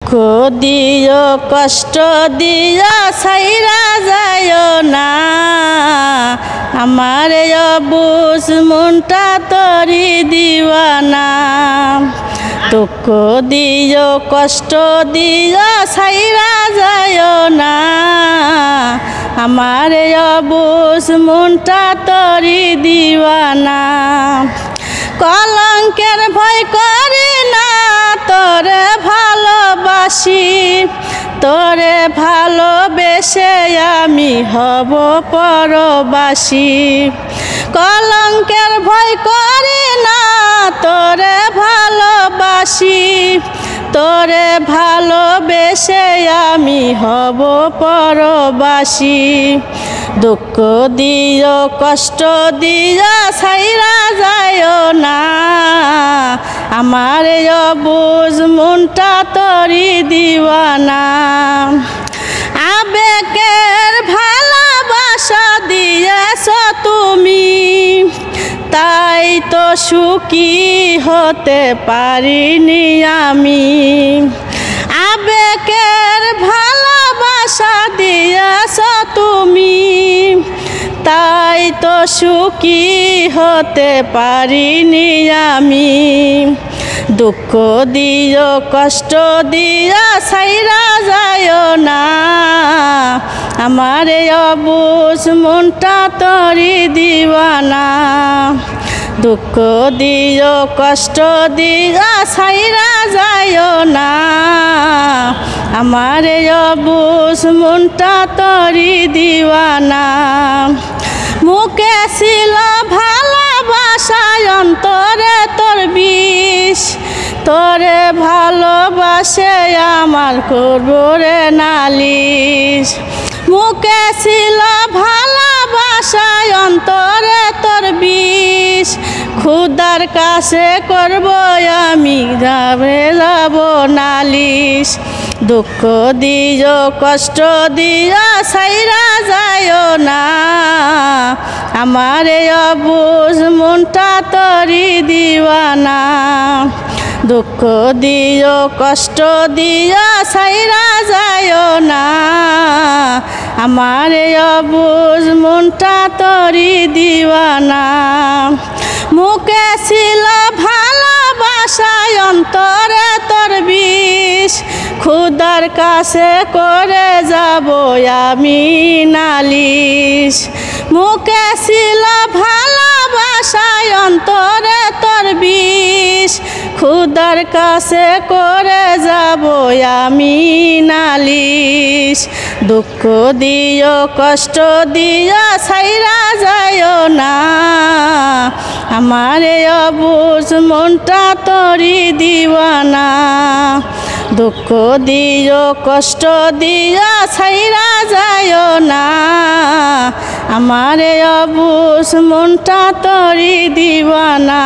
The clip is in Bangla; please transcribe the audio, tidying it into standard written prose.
দিও কষ্ট দিও ছাইরা যায় না আমার অবুঝ মনটা তরি দিওয়ানা। দুঃখ দিও কষ্ট দিও ছাইরা যায় না আমার অবুঝ মনটা তরি দিওয়ানা। কলঙ্কের ভয় করি না তোরে ভালোবাসি, তোরে ভালোবেসে আমি হব পরবাসী। কলঙ্কের ভয় করি না তোরে ভালোবাসি, তোরে ভালোবেসে আমি হব পরবাসী। দুঃখ দিও কষ্ট দিও ছাইরা যায় না আমার অবুঝ মনটা তরি দিওয়ানা। আবেগের ভালোবাসা দিয়েছ তুমি, তাই তো সুখী হতে পারিনি আমি। আবেগের ভালোবাসা দিয়েছ তুমি, তাই তো সুখী হতে পারিনি আমি। দুঃখ দিও কষ্ট দিও ছাইরা যায় না আমার অবুঝ মনটা তরি দিওয়ানা। দুঃখ দিও কষ্ট দিও ছাইরা যায় না আমার অবুঝ মনটা তরি দিওয়ানা। মুখে ছিল ভালোবাসা অন্তরে তোর বিষ, তোরে ভালোবাসে আমার করব রে নালিশ। মুখে ছিল ভালোবাসা অন্তরে তোর বিষ, খুদার কাছে করব আমি যাব নালিশ। দুঃখ দিও কষ্ট দিও ছাইরা যায় না আমার অবুঝ মনটা তরি দিওয়ানা। দুঃখ দিও কষ্ট দিও ছাইরা যায় না আমার অবুঝ মনটা তরি দিওয়ানা। মুখে ছিল ভালোবাসা অন্তরে তোর বিষ, খুদার কাছে করে যাব আমি নালিশ। মুখে ছিল ভালোবাসা অন্তরে তোর বিষ, খুদার কাছে করে যাব আমি নালিশ। দুঃখ দিও কষ্ট দিও ছাইরা যায় না আমার অবুঝ মনটা তরি দিওয়ানা। দুঃখ দিও কষ্ট দিও ছাইরা যায় না আমার অবুঝ মনটা তরি দিওয়ানা।